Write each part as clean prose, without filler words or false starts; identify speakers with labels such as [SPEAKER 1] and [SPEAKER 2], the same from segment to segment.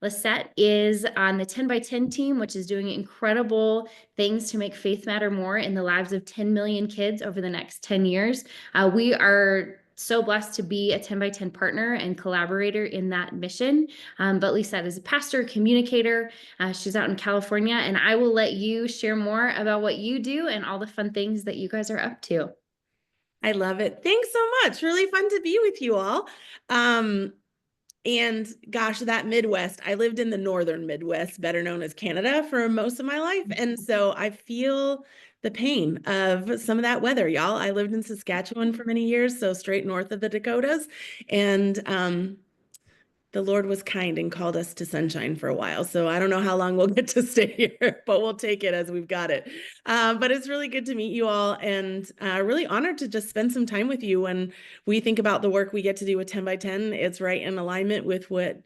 [SPEAKER 1] Lisette is on the 10 by 10 team, which is doing incredible things to make faith matter more in the lives of 10 million kids over the next 10 years. We are so blessed to be a 10 by 10 partner and collaborator in that mission. But Lisette is a pastor, communicator. She's out in California, and I will let you share more about what you do and all the fun things that you guys are up to.
[SPEAKER 2] I love it. Thanks so much. Really fun to be with you all. And gosh, that Midwest, I lived in the northern Midwest, better known as Canada, for most of my life. And so I feel the pain of some of that weather, y'all. I lived in Saskatchewan for many years, so straight north of the Dakotas. And the Lord was kind and called us to sunshine for a while. So I don't know how long we'll get to stay here, but we'll take it as we've got it. But it's really good to meet you all, and really honored to just spend some time with you. When we think about the work we get to do with 10 by 10, it's right in alignment with what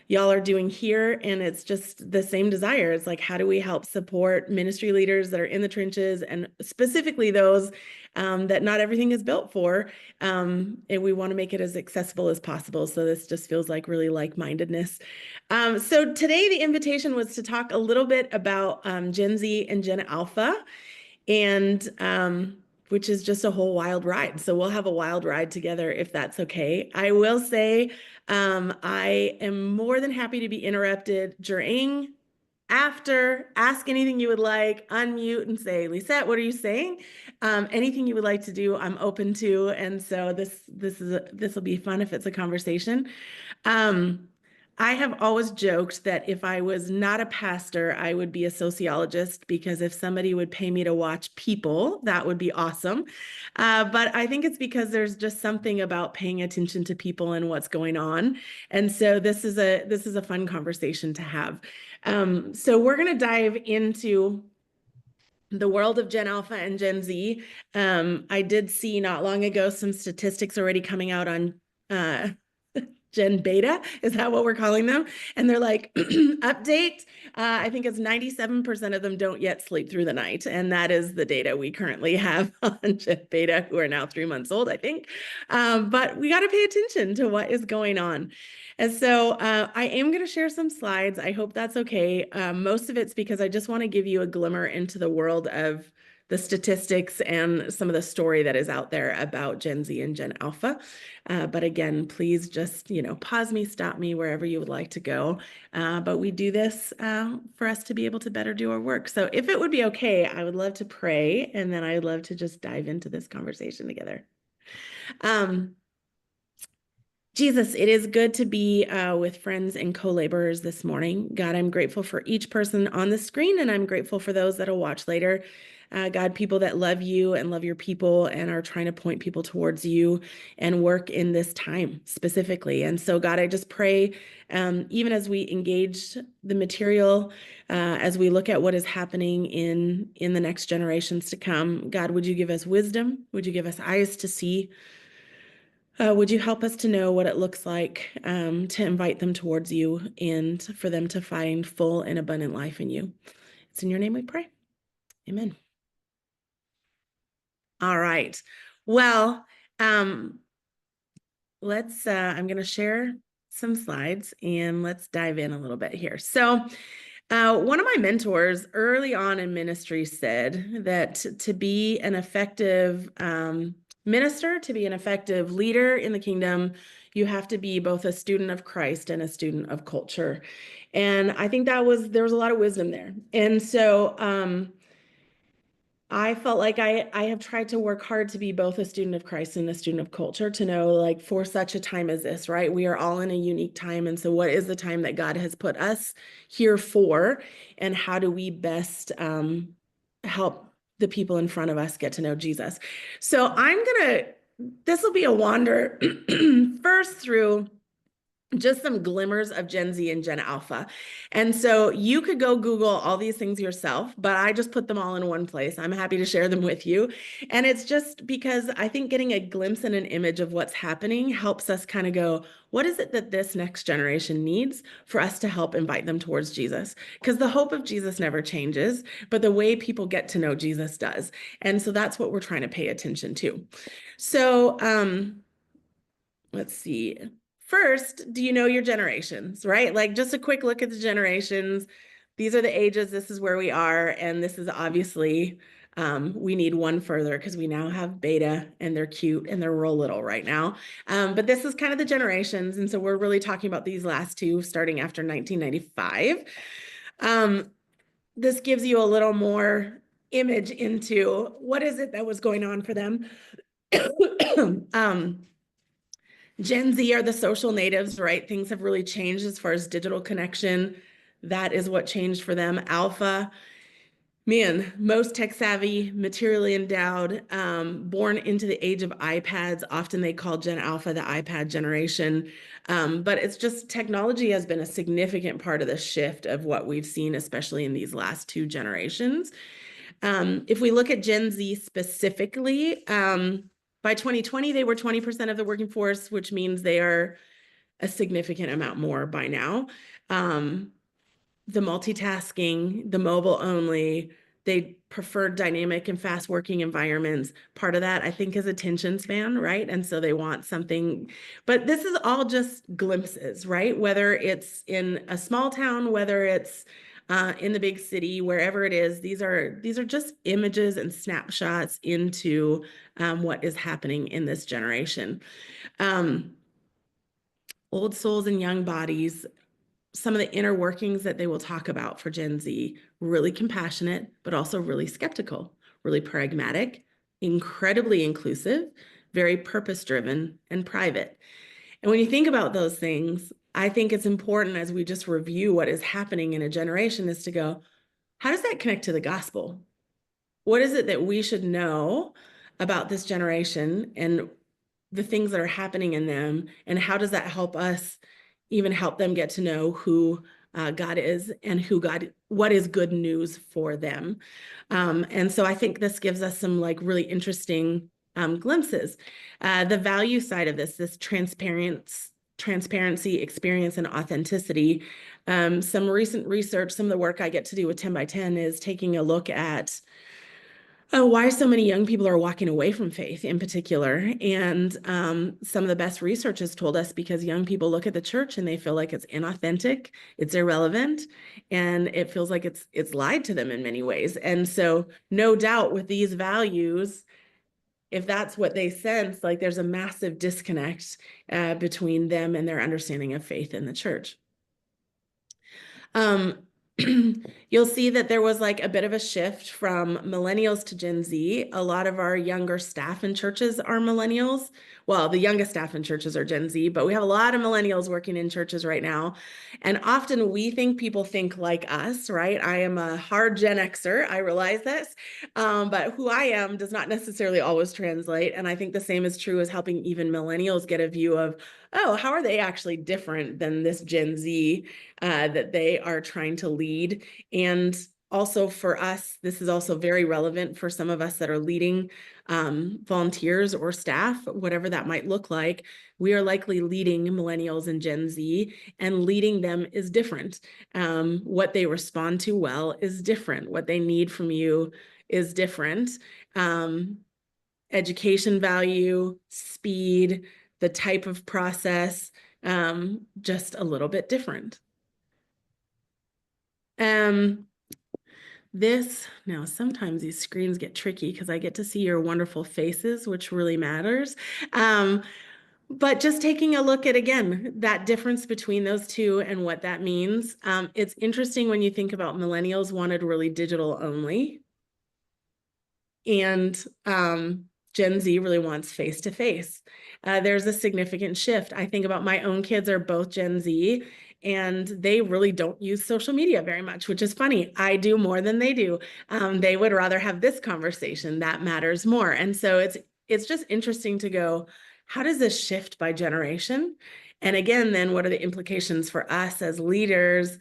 [SPEAKER 2] y'all are doing here. And it's just the same desire. It's like, how do we help support ministry leaders that are in the trenches, and specifically those that not everything is built for. And we want to make it as accessible as possible. So this just feels like really like-mindedness. So today the invitation was to talk a little bit about Gen Z and Gen Alpha, and which is just a whole wild ride. So we'll have a wild ride together if that's okay. I will say I am more than happy to be interrupted during, after. Ask anything you would like, unmute and say, Lisette, what are you saying? Anything you would like to do, I'm open to. And so this will be fun if it's a conversation. I have always joked that if I was not a pastor, I would be a sociologist, because if somebody would pay me to watch people, that would be awesome. But I think it's because there's just something about paying attention to people and what's going on. And so this is a fun conversation to have. So we're going to dive into the world of Gen Alpha and Gen Z. I did see not long ago some statistics already coming out on Gen Beta, is that what we're calling them? And they're like, update, I think it's 97% of them don't yet sleep through the night. And that is the data we currently have on Gen Beta, who are now 3 months old, I think. But we got to pay attention to what is going on. And so I am going to share some slides. I hope that's okay. Most of it's because I just want to give you a glimmer into the world of the statistics and some of the story that is out there about Gen Z and Gen Alpha. But again, please just, pause me, stop me wherever you would like to go. But we do this for us to be able to better do our work. So if it would be okay, I would love to pray, and then I'd love to just dive into this conversation together. Jesus, it is good to be with friends and co-laborers this morning. God, I'm grateful for each person on the screen, and I'm grateful for those that'll watch later. God, people that love you and love your people and are trying to point people towards you and work in this time specifically. And so, God, I just pray, even as we engage the material, as we look at what is happening in the next generations to come, God, would you give us wisdom? Would you give us eyes to see? Would you help us to know what it looks like to invite them towards you and for them to find full and abundant life in you? It's in your name we pray. Amen. All right. Well, I'm going to share some slides and let's dive in a little bit here. So one of my mentors early on in ministry said that to be an effective minister, to be an effective leader in the kingdom, you have to be both a student of Christ and a student of culture. And I think there was a lot of wisdom there. And so I felt like I have tried to work hard to be both a student of Christ and a student of culture, to know, like, for such a time as this, right? We are all in a unique time. And so what is the time that God has put us here for? And how do we best help the people in front of us get to know Jesus? So this will be a wander first through just some glimmers of Gen Z and Gen Alpha. And so you could go Google all these things yourself, but I just put them all in one place. I'm happy to share them with you. And it's just because I think getting a glimpse and an image of what's happening helps us kind of go, what is it that this next generation needs for us to help invite them towards Jesus? Because the hope of Jesus never changes, but the way people get to know Jesus does. And so that's what we're trying to pay attention to. So let's see. first, do you know your generations, right? Like just a quick look at the generations. These are the ages, this is where we are, and this is obviously, we need one further because we now have beta and they're cute and they're real little right now. But this is kind of the generations, and so we're really talking about these last two starting after 1995. This gives you a little more image into what is it that was going on for them. Gen Z are the social natives, right? Things have really changed as far as digital connection. That is what changed for them. Alpha, man, most tech savvy, materially endowed, born into the age of iPads. Often they call Gen Alpha the iPad generation. But it's just technology has been a significant part of the shift of what we've seen, especially in these last two generations. If we look at Gen Z specifically, by 2020, they were 20% of the working force, which means they are a significant amount more by now. The multitasking, the mobile only, they prefer dynamic and fast working environments. Part of that, I think, is attention span, right? And so they want something, but this is all just glimpses, right? Whether it's in a small town, whether it's in the big city, wherever it is, these are just images and snapshots into what is happening in this generation. Old souls and young bodies, some of the inner workings that they will talk about for Gen Z, really compassionate, but also really skeptical, really pragmatic, incredibly inclusive, very purpose-driven and private. And when you think about those things, I think it's important as we just review what is happening in a generation is to go, how does that connect to the gospel? What is it that we should know about this generation and the things that are happening in them? And how does that help us even help them get to know who God is and what is good news for them? And so I think this gives us some like really interesting glimpses. The value side of this transparency, experience, and authenticity. Some recent research, some of the work I get to do with 10 by 10 is taking a look at why so many young people are walking away from faith in particular. And some of the best research has told us because young people look at the church and they feel like it's inauthentic, it's irrelevant, and it feels like it's lied to them in many ways. And so no doubt with these values, if that's what they sense, like there's a massive disconnect between them and their understanding of faith in the church. You'll see that there was like a bit of a shift from millennials to Gen Z. A lot of our younger staff in churches are millennials. Well, the youngest staff in churches are Gen Z, but we have a lot of millennials working in churches right now. And often we think people think like us, right? I am a hard Gen Xer. I realize this, but who I am does not necessarily always translate. And I think the same is true as helping even millennials get a view of, oh, how are they actually different than this Gen Z that they are trying to lead? And also for us, this is also very relevant for some of us that are leading volunteers or staff, whatever that might look like. We are likely leading millennials and Gen Z, and leading them is different. What they respond to well is different. What they need from you is different. Education value, speed, the type of process, just a little bit different. Now sometimes these screens get tricky because I get to see your wonderful faces, which really matters. But just taking a look at, again, that difference between those two and what that means. It's interesting when you think about millennials wanted really digital only. And Gen Z really wants face-to-face. There's a significant shift. I think about my own kids are both Gen Z, and they really don't use social media very much, which is funny. I do more than they do. They would rather have this conversation that matters more. And so it's just interesting to go, how does this shift by generation? And again, then what are the implications for us as leaders?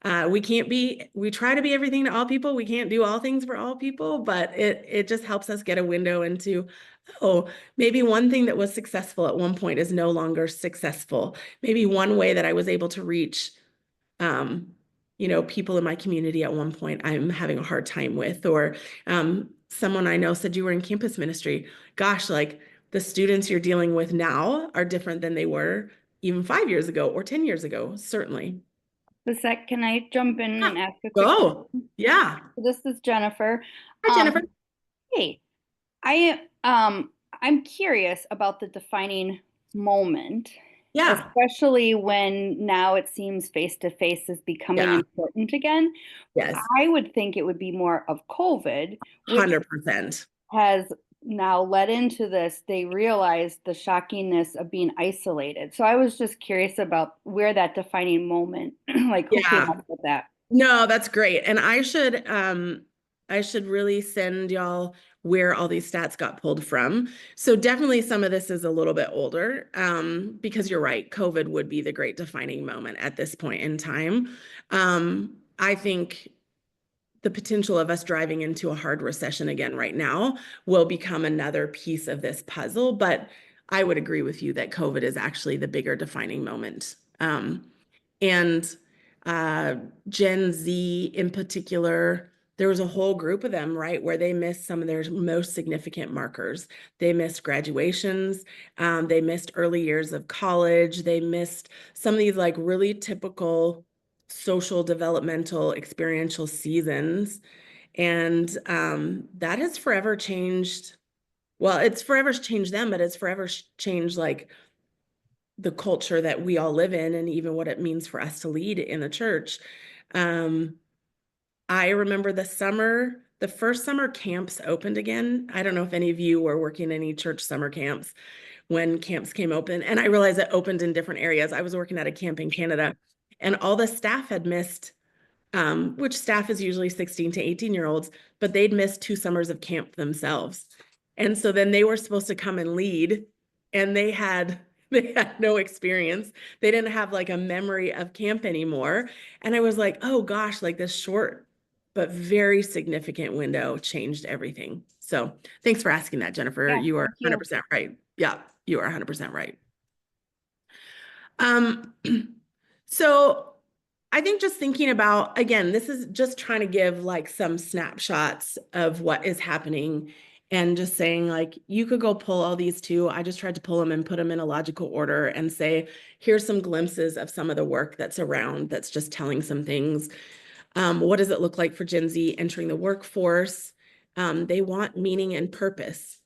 [SPEAKER 2] We try to be everything to all people. We can't do all things for all people, but it just helps us get a window into, oh, maybe one thing that was successful at one point is no longer successful. Maybe one way that I was able to reach, people in my community at one point I'm having a hard time with, or someone I know said, you were in campus ministry. Gosh, like the students you're dealing with now are different than they were even 5 years ago or 10 years ago, certainly.
[SPEAKER 3] Lisette, can I jump in
[SPEAKER 2] Yeah.
[SPEAKER 3] and ask a quick
[SPEAKER 2] Go.
[SPEAKER 3] question?
[SPEAKER 2] Yeah.
[SPEAKER 3] This is Jennifer.
[SPEAKER 2] Hi, Jennifer.
[SPEAKER 3] Hey, I'm curious about the defining moment,
[SPEAKER 2] Yeah.
[SPEAKER 3] especially when now it seems face to face is becoming
[SPEAKER 2] Yeah.
[SPEAKER 3] important again.
[SPEAKER 2] Yes.
[SPEAKER 3] I would think it would be more of COVID, which
[SPEAKER 2] 100%.
[SPEAKER 3] has now led into this. They realized the shockingness of being isolated. So I was just curious about where that defining moment, like who came
[SPEAKER 2] Yeah.
[SPEAKER 3] up with that?
[SPEAKER 2] No, that's great. And I should really send y'all where all these stats got pulled from. So definitely some of this is a little bit older, because you're right, COVID would be the great defining moment at this point in time. I think the potential of us driving into a hard recession again right now will become another piece of this puzzle. But I would agree with you that COVID is actually the bigger defining moment. And uh, Gen Z in particular, there was a whole group of them, right, where they missed some of their most significant markers. They missed graduations, they missed early years of college, they missed some of these like really typical social, developmental, experiential seasons. And that has forever changed. Well, it's forever changed them, but it's forever changed like the culture that we all live in and even what it means for us to lead in the church. Um, I remember the first summer camps opened again. I don't know if any of you were working any church summer camps when camps came open. And I realized it opened in different areas. I was working at a camp in Canada, and all the staff had missed, which staff is usually 16 to 18-year-olds, but they'd missed 2 summers of camp themselves. And so then they were supposed to come and lead, and they had no experience. They didn't have like a memory of camp anymore. And I was like, oh gosh, like this short but very significant window changed everything. So thanks for asking that, Jennifer.
[SPEAKER 3] Yeah,
[SPEAKER 2] You are
[SPEAKER 3] thank you.
[SPEAKER 2] 100% right. Yeah, you are 100% right. Um, so I think just thinking about, again, this is just trying to give like some snapshots of what is happening and just saying like, you could go pull all these too. I just tried to pull them and put them in a logical order and say, here's some glimpses of some of the work that's around that's just telling some things. What does it look like for Gen Z entering the workforce? They want meaning and purpose.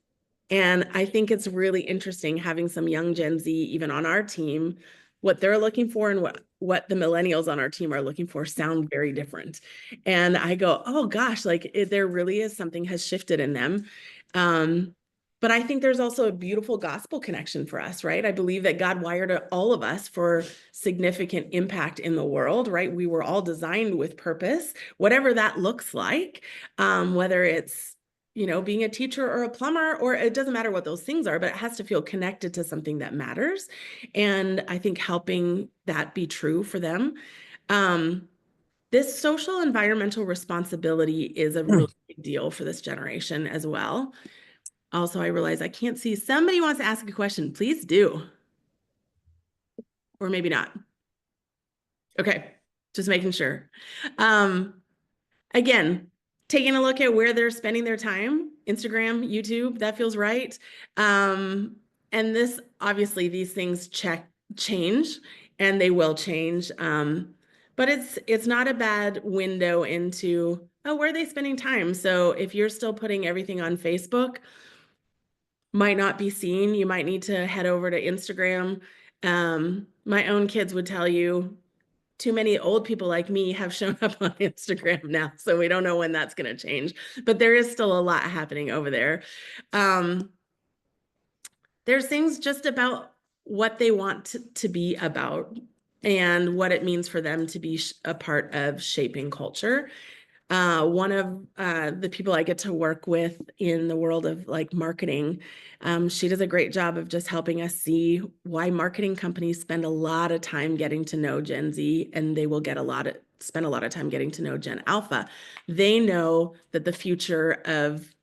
[SPEAKER 2] And I think it's really interesting having some young Gen Z even on our team. What they're looking for and what the millennials on our team are looking for sound very different. And I go, oh gosh, like there really is something has shifted in them. But I think there's also a beautiful gospel connection for us, right? I believe that God wired all of us for significant impact in the world, right? We were all designed with purpose, whatever that looks like, whether it's being a teacher or a plumber, or it doesn't matter what those things are, but it has to feel connected to something that matters. And I think helping that be true for them. This social environmental responsibility is a really big deal for this generation as well. Also, I realize I can't see. Somebody wants to ask a question. Please do. Or maybe not. Okay, just making sure. Again, taking a look at where they're spending their time, Instagram, YouTube, that feels right. And this, obviously, these things change, and they will change. But it's not a bad window into, oh, where are they spending time? So if you're still putting everything on Facebook, might not be seen. You might need to head over to Instagram. My own kids would tell you too many old people like me have shown up on Instagram now, so we don't know when that's going to change, but there is still a lot happening over there. There's things just about what they want to be about and what it means for them to be a part of shaping culture. One of the people I get to work with in the world of like marketing, she does a great job of just helping us see why marketing companies spend a lot of time getting to know Gen Z, and they will spend a lot of time getting to know Gen Alpha. They know that the future of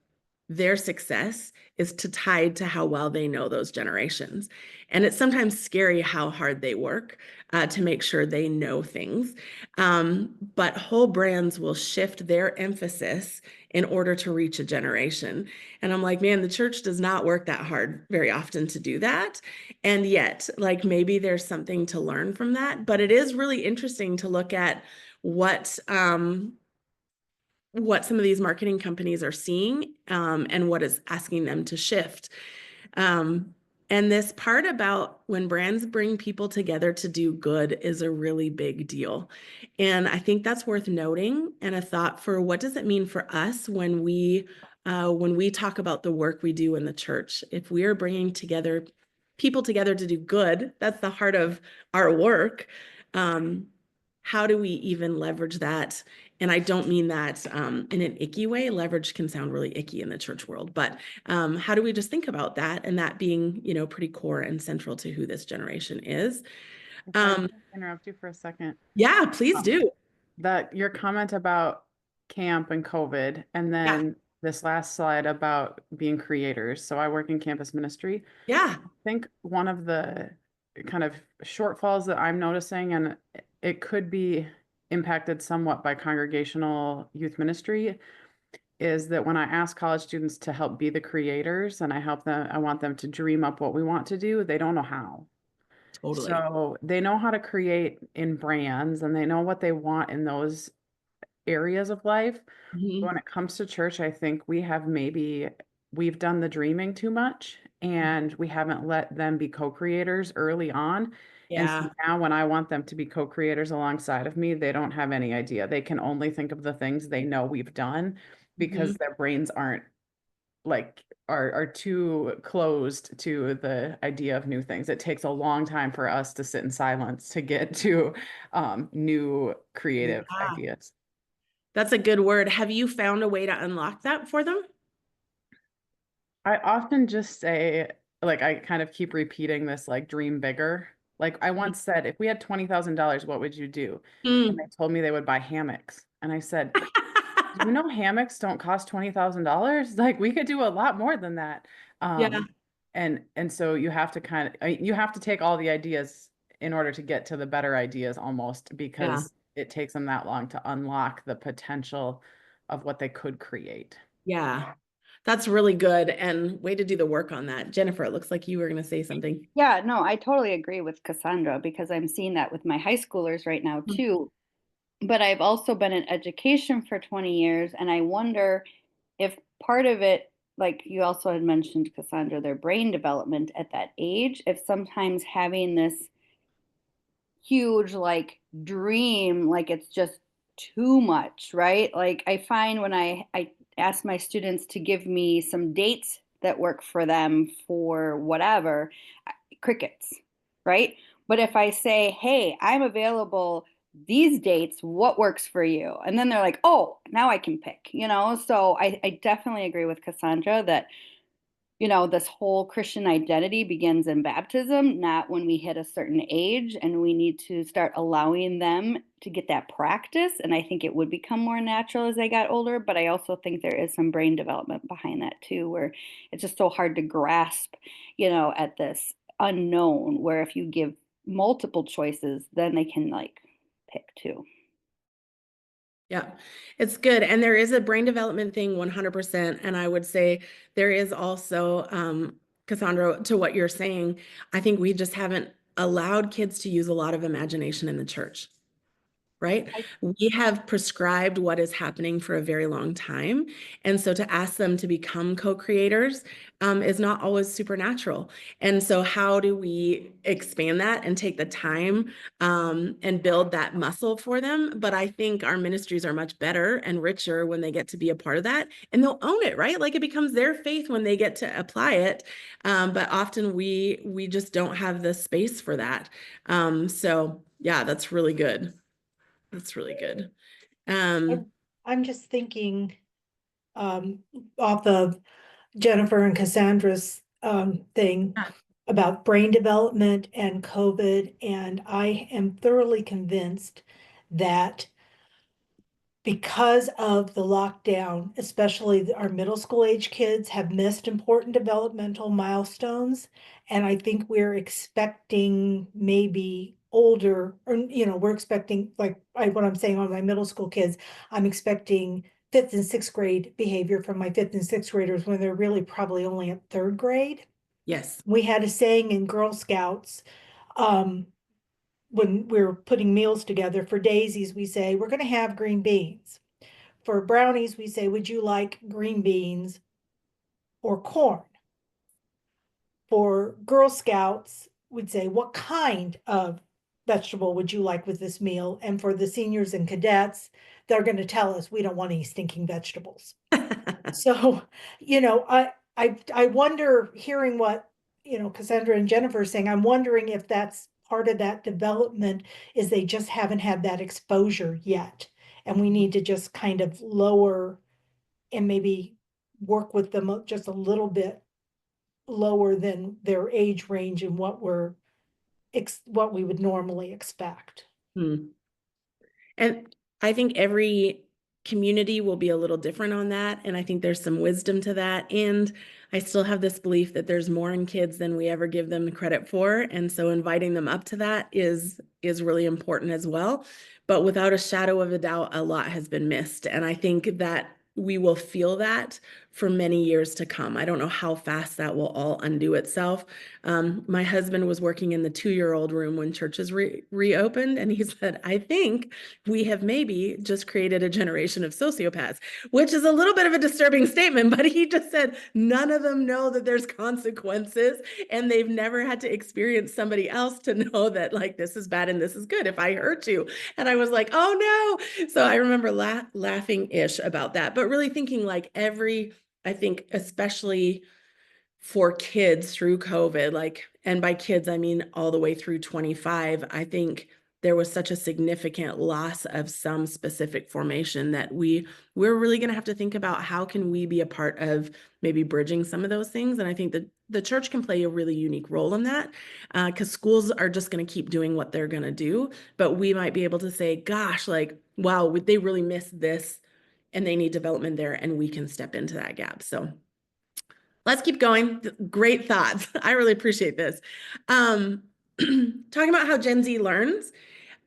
[SPEAKER 2] their success is tied to how well they know those generations. And it's sometimes scary how hard they work to make sure they know things. But whole brands will shift their emphasis in order to reach a generation. And I'm like, man, the church does not work that hard very often to do that. And yet, like, maybe there's something to learn from that. But it is really interesting to look at what some of these marketing companies are seeing, and what is asking them to shift. And this part about when brands bring people together to do good is a really big deal. And I think that's worth noting, and a thought for what does it mean for us when we talk about the work we do in the church. If we are bringing together people together to do good, that's the heart of our work. How do we even leverage that? And I don't mean that in an icky way. Leverage can sound really icky in the church world, but how do we just think about that, and that being, pretty core and central to who this generation is?
[SPEAKER 4] If I can interrupt you for a second.
[SPEAKER 2] Yeah, please do.
[SPEAKER 4] That your comment about camp and COVID, and then this last slide about being creators. So I work in campus ministry.
[SPEAKER 2] Yeah.
[SPEAKER 4] I think one of the kind of shortfalls that I'm noticing, and it could be impacted somewhat by congregational youth ministry, is that when I ask college students to help be the creators and I want them to dream up what we want to do, they don't know how.
[SPEAKER 2] Totally.
[SPEAKER 4] So they know how to create in brands and they know what they want in those areas of life.
[SPEAKER 2] Mhm.
[SPEAKER 4] But when it comes to church, I think we've done the dreaming too much and we haven't let them be co-creators early on. And
[SPEAKER 2] Yeah.
[SPEAKER 4] so now when I want them to be co-creators alongside of me, they don't have any idea. They can only think of the things they know we've done because their brains aren't like are too closed to the idea of new things. It takes a long time for us to sit in silence to get to new creative
[SPEAKER 2] Yeah.
[SPEAKER 4] ideas.
[SPEAKER 2] That's a good word. Have you found a way to unlock that for them?
[SPEAKER 4] I often just say, like, I kind of keep repeating this, like, dream bigger. Like, I once said, if we had $20,000, what would you do? And they told me they would buy hammocks. And I said, do you know hammocks don't cost $20,000? Like, we could do a lot more than that.
[SPEAKER 2] Yeah.
[SPEAKER 4] And so you have to you have to take all the ideas in order to get to the better ideas almost, because it takes them that long to unlock the potential of what they could create.
[SPEAKER 2] Yeah. That's really good, and way to do the work on that. Jennifer, it looks like you were going to say something.
[SPEAKER 3] Yeah, no, I totally agree with Cassandra because I'm seeing that with my high schoolers right now too. But I've also been in education for 20 years, and I wonder if part of it, like you also had mentioned, Cassandra, their brain development at that age, if sometimes having this huge like dream, like it's just too much, right? Like I find when I ask my students to give me some dates that work for them for whatever, crickets, right? But if I say, hey, I'm available these dates, what works for you? And then they're like, oh, now I can pick, you know? So I definitely agree with Cassandra that, you know, this whole Christian identity begins in baptism, not when we hit a certain age, and we need to start allowing them to get that practice. And I think it would become more natural as they got older. But I also think there is some brain development behind that too, where it's just so hard to grasp, you know, at this unknown, where if you give multiple choices, then they can like pick too.
[SPEAKER 2] Yeah, it's good. And there is a brain development thing 100%. And I would say there is also, Cassandra, to what you're saying, I think we just haven't allowed kids to use a lot of imagination in the church. Right? We have prescribed what is happening for a very long time. And so to ask them to become co-creators is not always supernatural. And so how do we expand that and take the time and build that muscle for them? But I think our ministries are much better and richer when they get to be a part of that, and they'll own it, right? Like it becomes their faith when they get to apply it. But often we just don't have the space for that. So yeah, that's really good. That's really good.
[SPEAKER 5] I'm just thinking off of Jennifer and Cassandra's thing about brain development and COVID, and I am thoroughly convinced that because of the lockdown, especially our middle school age kids have missed important developmental milestones. And I think we're expecting maybe older, or, you know, we're expecting, like what I'm saying on my middle school kids, I'm expecting fifth and sixth grade behavior from my fifth and sixth graders when they're really probably only at third grade.
[SPEAKER 2] Yes.
[SPEAKER 5] We had a saying in Girl Scouts, when we were putting meals together. For daisies, we say, we're going to have green beans. For brownies, we say, would you like green beans or corn? For Girl Scouts, we'd say, what kind of vegetable would you like with this meal? And for the seniors and cadets, they're going to tell us we don't want any stinking vegetables. So, I wonder, hearing what, Cassandra and Jennifer are saying, I'm wondering if that's part of that development is they just haven't had that exposure yet. And we need to just kind of lower and maybe work with them just a little bit lower than their age range and what we would normally expect.
[SPEAKER 2] Hmm. And I think every community will be a little different on that. And I think there's some wisdom to that. And I still have this belief that there's more in kids than we ever give them credit for. And so inviting them up to that is really important as well. But without a shadow of a doubt, a lot has been missed. And I think that we will feel that for many years to come. I don't know how fast that will all undo itself. My husband was working in the 2-year-old room when churches reopened, and he said, I think we have maybe just created a generation of sociopaths, which is a little bit of a disturbing statement, but he just said none of them know that there's consequences, and they've never had to experience somebody else to know that, like, this is bad and this is good if I hurt you. And I was like, oh no. So I remember laughing-ish about that, but really thinking like I think especially for kids through COVID, like, and by kids, I mean all the way through 25, I think there was such a significant loss of some specific formation that we're really going to have to think about how can we be a part of maybe bridging some of those things. And I think that the church can play a really unique role in that, because schools are just going to keep doing what they're going to do. But we might be able to say, gosh, like, wow, they really missed this and they need development there, and we can step into that gap. So let's keep going. Great thoughts. I really appreciate this. Talking about how Gen Z learns,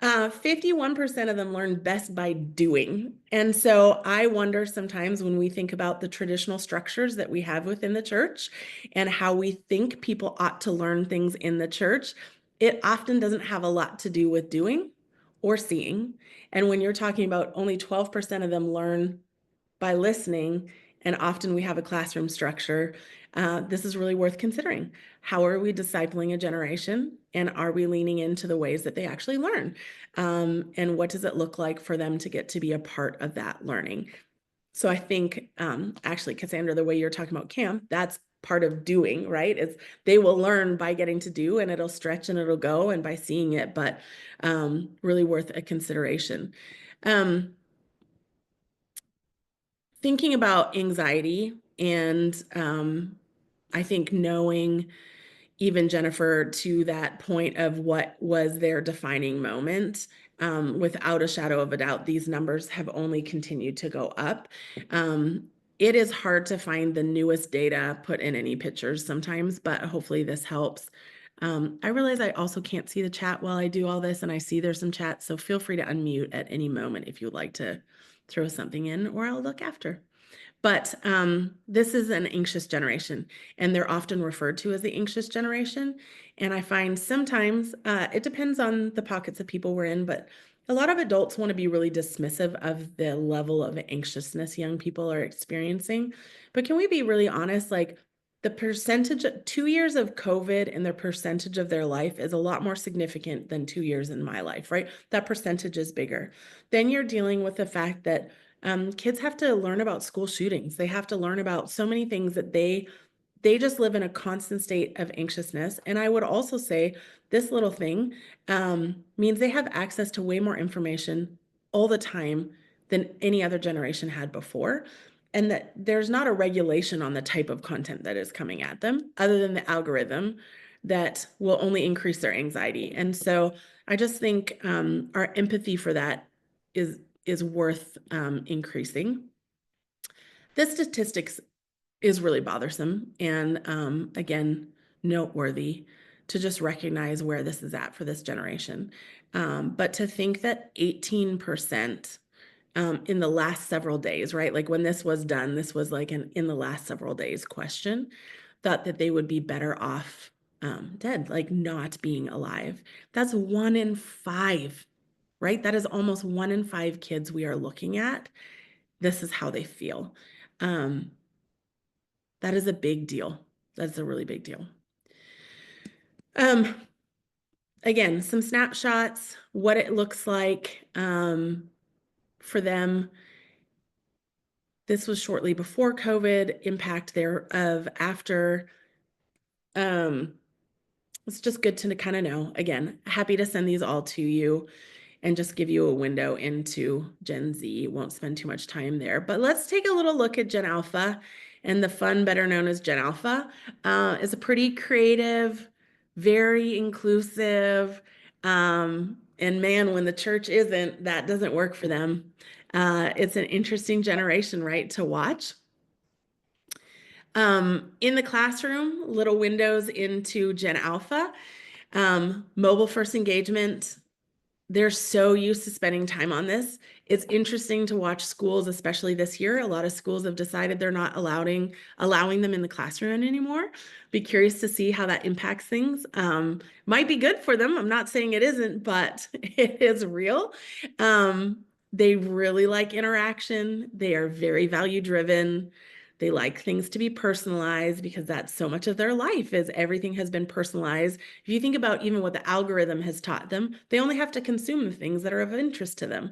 [SPEAKER 2] 51% of them learn best by doing. And so I wonder sometimes when we think about the traditional structures that we have within the church and how we think people ought to learn things in the church, it often doesn't have a lot to do with doing or seeing. And when you're talking about only 12% of them learn by listening, and often we have a classroom structure, this is really worth considering. How are we discipling a generation, and are we leaning into the ways that they actually learn? And what does it look like for them to get to be a part of that learning? So I think, actually, Cassandra, the way you're talking about camp, that's part of doing, right? It's they will learn by getting to do, and it'll stretch and it'll go, and by seeing it, but really worth a consideration. Thinking about anxiety, and I think knowing even Jennifer to that point of what was their defining moment, without a shadow of a doubt, these numbers have only continued to go up. It is hard to find the newest data put in any pictures sometimes, but hopefully this helps. I realize I also can't see the chat while I do all this, and I see there's some chat, so feel free to unmute at any moment if you'd like to throw something in, or I'll look after. But this is an anxious generation, and they're often referred to as the anxious generation. And I find sometimes it depends on the pockets of people we're in, but a lot of adults want to be really dismissive of the level of anxiousness young people are experiencing. But can we be really honest? Like, the percentage, 2 years of COVID and the percentage of their life is a lot more significant than 2 years in my life, right? That percentage is bigger. Then you're dealing with the fact that kids have to learn about school shootings. They have to learn about so many things that they just live in a constant state of anxiousness. And I would also say this little thing means they have access to way more information all the time than any other generation had before. And that there's not a regulation on the type of content that is coming at them, other than the algorithm that will only increase their anxiety. And so I just think our empathy for that is worth increasing. This statistics is really bothersome, and again, noteworthy to just recognize where this is at for this generation. But to think that 18% in the last several days, right? Like when this was done, this was like an in the last several days question, thought that they would be better off dead, like not being alive. That's 1 in 5, right? That is almost 1 in 5 kids we are looking at. This is how they feel. That is a big deal. That's a really big deal. Again, some snapshots, what it looks like for them. This was shortly before COVID, impact thereof after. It's just good to kind of know. Again, happy to send these all to you and just give you a window into Gen Z. Won't spend too much time there, but let's take a little look at Gen Alpha. And the fun, better known as Gen Alpha, is a pretty creative, very inclusive, and man, when the church isn't, that doesn't work for them. It's an interesting generation, right, to watch. In the classroom, little windows into Gen Alpha, mobile first engagement. They're so used to spending time on this. It's interesting to watch schools, especially this year. A lot of schools have decided they're not allowing them in the classroom anymore. Be curious to see how that impacts things. Might be good for them. I'm not saying it isn't, but it is real. They really like interaction. They are very value driven. They like things to be personalized because that's so much of their life is everything has been personalized. If you think about even what the algorithm has taught them, they only have to consume the things that are of interest to them.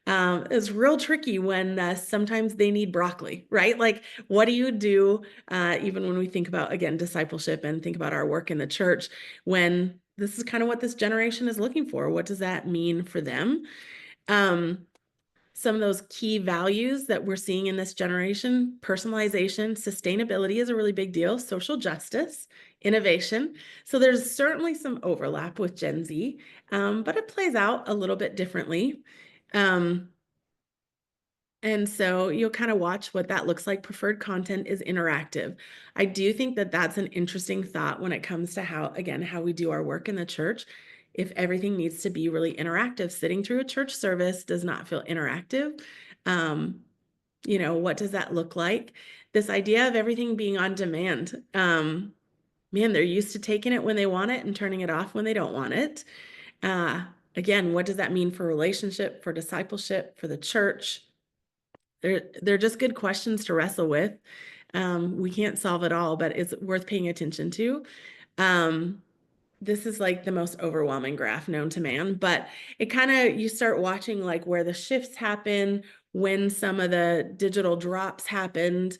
[SPEAKER 2] It's real tricky when sometimes they need broccoli, right? Like, what do you do even when we think about, again, discipleship and think about our work in the church, when this is kind of what this generation is looking for? What does that mean for them? Some of those key values that we're seeing in this generation: personalization, sustainability is a really big deal, social justice, innovation. So there's certainly some overlap with Gen Z, but it plays out a little bit differently. And so you'll kind of watch what that looks like. Preferred content is interactive. I do think that that's an interesting thought when it comes to how we do our work in the church. If everything needs to be really interactive, sitting through a church service does not feel interactive. What does that look like? This idea of everything being on demand. Man, they're used to taking it when they want it and turning it off when they don't want it. Again, what does that mean for relationship, for discipleship, for the church? They're just good questions to wrestle with. We can't solve it all, but it's worth paying attention to. This is like the most overwhelming graph known to man, but it kind of, you start watching like where the shifts happen, when some of the digital drops happened.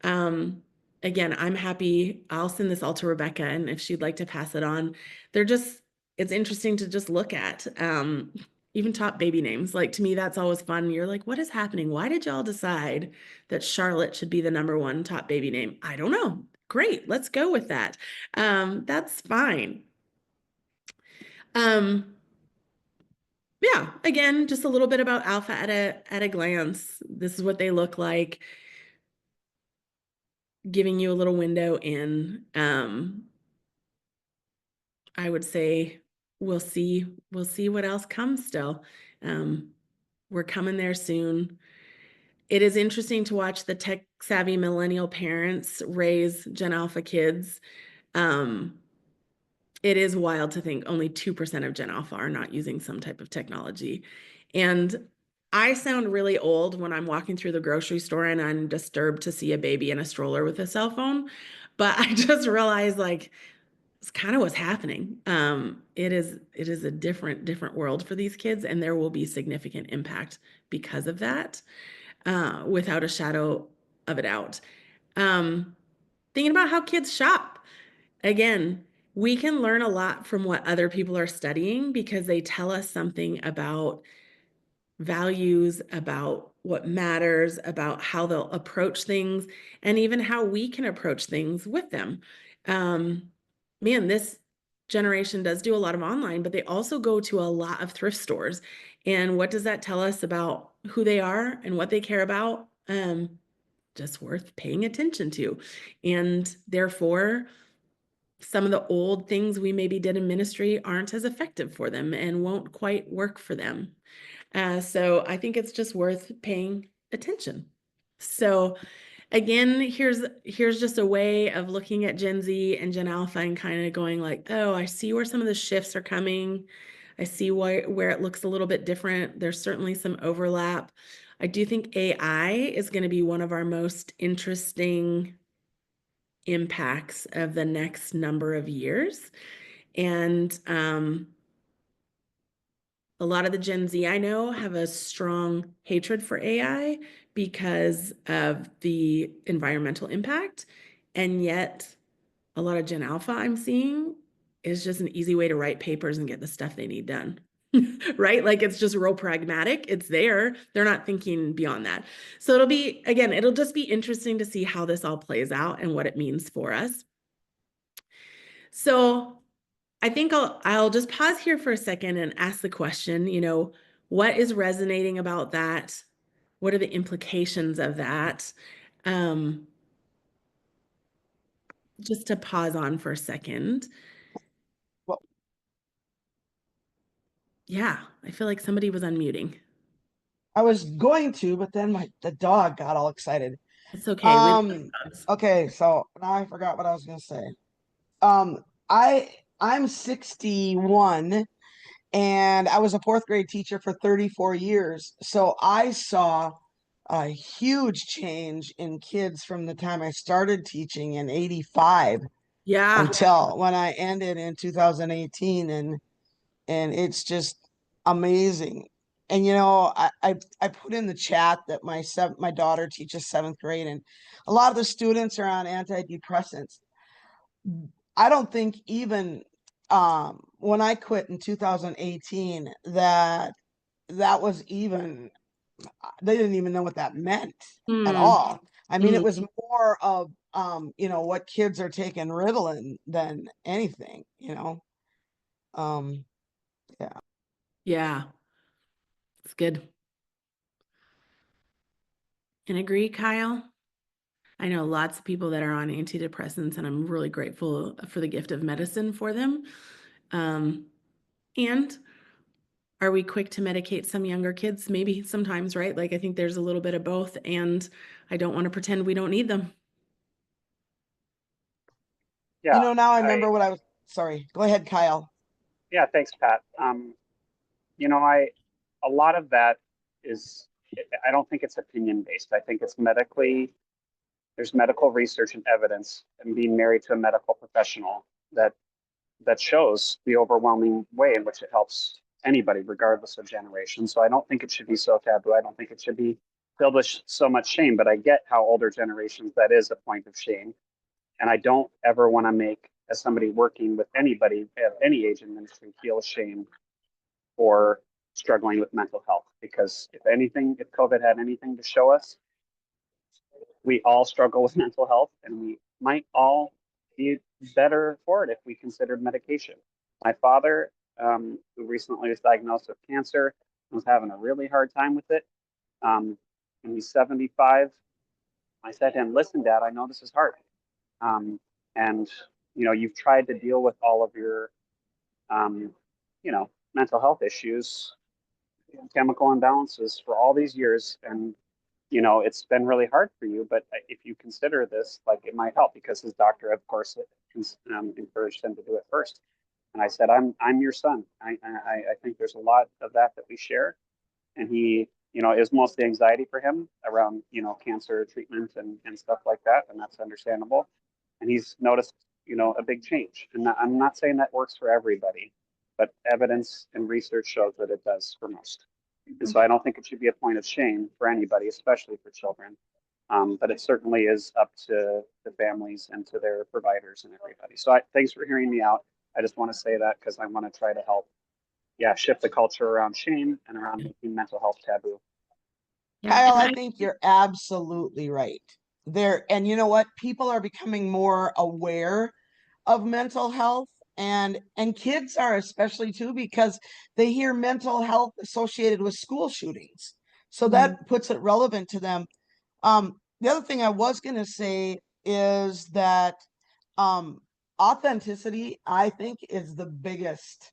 [SPEAKER 2] Again, I'm happy. I'll send this all to Rebecca, and if she'd like to pass it on, it's interesting to just look at. Even top baby names, like, to me, that's always fun. You're like, what is happening? Why did y'all decide that Charlotte should be the #1 top baby name? I don't know. Great, let's go with that. That's fine. Yeah, again, just a little bit about Alpha at a glance. This is what they look like, giving you a little window in. I would say we'll see what else comes still. We're coming there soon. It is interesting to watch the tech savvy millennial parents raise Gen Alpha kids. It is wild to think only 2% of Gen Alpha are not using some type of technology. And I sound really old when I'm walking through the grocery store and I'm disturbed to see a baby in a stroller with a cell phone. But I just realized, like, it's kind of what's happening. It is a different world for these kids, and there will be significant impact because of that, without a shadow of a doubt. Thinking about how kids shop. Again, we can learn a lot from what other people are studying because they tell us something about values, about what matters, about how they'll approach things, and even how we can approach things with them. Man, this generation does do a lot of online, but they also go to a lot of thrift stores. And what does that tell us about who they are and what they care about? Just worth paying attention to. And therefore, some of the old things we maybe did in ministry aren't as effective for them and won't quite work for them. So I think it's just worth paying attention. So again, here's just a way of looking at Gen Z and Gen Alpha and kind of going like, oh, I see where some of the shifts are coming. I see where it looks a little bit different. There's certainly some overlap. I do think AI is going to be one of our most interesting impacts of the next number of years. And a lot of the Gen Z I know have a strong hatred for AI because of the environmental impact. And yet, a lot of Gen Alpha I'm seeing is just an easy way to write papers and get the stuff they need done. Right? Like it's just real pragmatic. It's there. They're not thinking beyond that. So it'll just be interesting to see how this all plays out and what it means for us. So I think I'll just pause here for a second and ask the question, what is resonating about that? What are the implications of that? Just to pause on for a second.
[SPEAKER 6] Well,
[SPEAKER 2] yeah, I feel like somebody was unmuting.
[SPEAKER 6] I was going to, but then the dog got all excited.
[SPEAKER 2] It's okay.
[SPEAKER 6] Okay, so now I forgot what I was gonna say. I'm 61 and I was a fourth grade teacher for 34 years. So I saw a huge change in kids from the time I started teaching in 85 until when I ended in 2018, and it's just amazing. And I put in the chat that my daughter teaches 7th grade, and a lot of the students are on antidepressants. I don't think even when I quit in 2018 that was even, they didn't even know what that meant at all. I mean, it was more of what kids are taking Ritalin than anything, yeah.
[SPEAKER 2] Yeah, it's good. And agree, Kyle? I know lots of people that are on antidepressants, and I'm really grateful for the gift of medicine for them. And are we quick to medicate some younger kids? Maybe sometimes, right? Like I think there's a little bit of both, and I don't want to pretend we don't need them.
[SPEAKER 6] Yeah, now I remember what I was, sorry, go ahead, Kyle.
[SPEAKER 7] Yeah, thanks, Pat. A lot of that is, I don't think it's opinion based. I think it's there's medical research and evidence, and being married to a medical professional that shows the overwhelming way in which it helps anybody, regardless of generation. So I don't think it should be so taboo. I don't think it should be filled with so much shame, but I get how older generations, that is a point of shame. And I don't ever want to make, as somebody working with anybody at any age in ministry, feel ashamed for struggling with mental health. Because if COVID had anything to show us, we all struggle with mental health, and we might all be better for it if we considered medication. My father, who recently was diagnosed with cancer, was having a really hard time with it. And he's 75. I said to him, listen, Dad, I know this is hard. And you've tried to deal with all of your, mental health issues, chemical imbalances for all these years. And, it's been really hard for you, but if you consider this, like, it might help, because his doctor, of course, encouraged him to do it first. And I said, I'm your son. I think there's a lot of that we share. And he, it was mostly anxiety for him around, cancer treatment and stuff like that. And that's understandable. And he's noticed, a big change. And I'm not saying that works for everybody, but evidence and research shows that it does for most. And so I don't think it should be a point of shame for anybody, especially for children. But it certainly is up to the families and to their providers and everybody. So thanks for hearing me out. I just want to say that because I want to try to help, shift the culture around shame and around making mental health taboo.
[SPEAKER 6] Kyle, I think you're absolutely right there. And you know what? People are becoming more aware of mental health, and kids are especially too, because they hear mental health associated with school shootings. So that puts it relevant to them. The other thing I was going to say is that authenticity, I think, is the biggest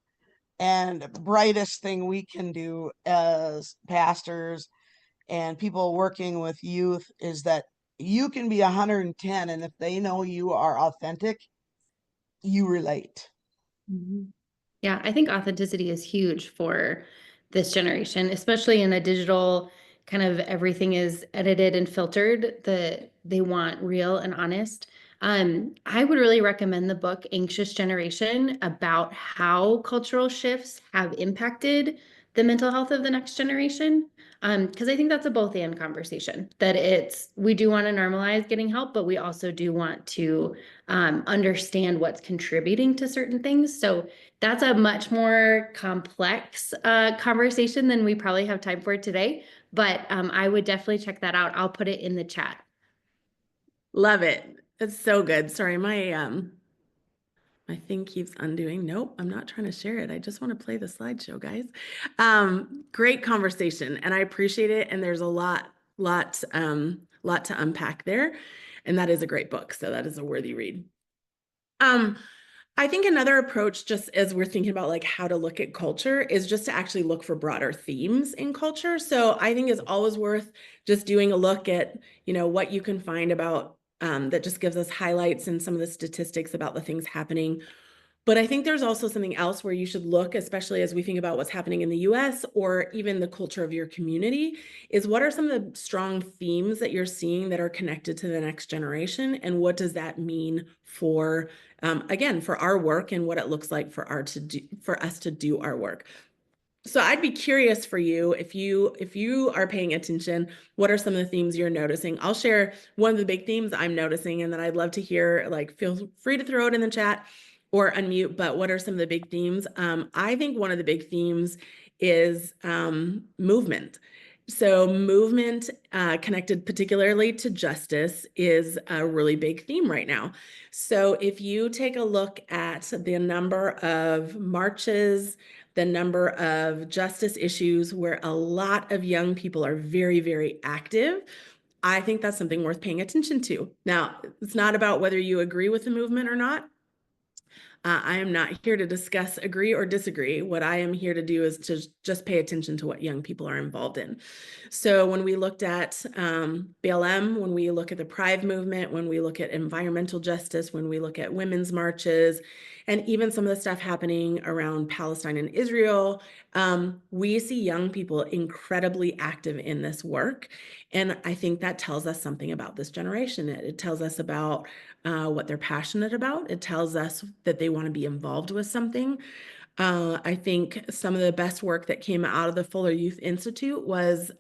[SPEAKER 6] And brightest thing we can do as pastors and people working with youth is that you can be 110, and if they know you are authentic, you relate.
[SPEAKER 1] Yeah, I think authenticity is huge for this generation, especially in a digital kind of everything is edited and filtered. They want real and honest. I would really recommend the book Anxious Generation about how cultural shifts have impacted the mental health of the next generation. Because I think that's a both and conversation, that we do want to normalize getting help, but we also do want to understand what's contributing to certain things. So that's a much more complex conversation than we probably have time for today, but I would definitely check that out. I'll put it in the chat.
[SPEAKER 2] Love it. It's so good. Sorry, my thing keeps undoing. Nope, I'm not trying to share it. I just want to play the slideshow, guys. Great conversation, and I appreciate it. And there's a lot to unpack there, and that is a great book. So that is a worthy read. I think another approach, just as we're thinking about like how to look at culture, is just to actually look for broader themes in culture. So I think it's always worth just doing a look at, what you can find about that just gives us highlights and some of the statistics about the things happening. But I think there's also something else where you should look, especially as we think about what's happening in the US or even the culture of your community, is what are some of the strong themes that you're seeing that are connected to the next generation? And what does that mean for, again, for our work and what it looks like for us to do our work? So I'd be curious for you, if you are paying attention, what are some of the themes you're noticing? I'll share one of the big themes I'm noticing, and then I'd love to hear, feel free to throw it in the chat or unmute, but what are some of the big themes? I think one of the big themes is movement. So movement connected particularly to justice is a really big theme right now. So if you take a look at the number of marches, the number of justice issues where a lot of young people are very, very active, I think that's something worth paying attention to. Now, it's not about whether you agree with the movement or not. I am not here to discuss agree or disagree. What I am here to do is to just pay attention to what young people are involved in. So when we looked at BLM, when we look at the Pride movement, when we look at environmental justice, when we look at women's marches, and even some of the stuff happening around Palestine and Israel, we see young people incredibly active in this work. And I think that tells us something about this generation. It tells us about what they're passionate about. It tells us that they want to be involved with something. I think some of the best work that came out of the Fuller Youth Institute was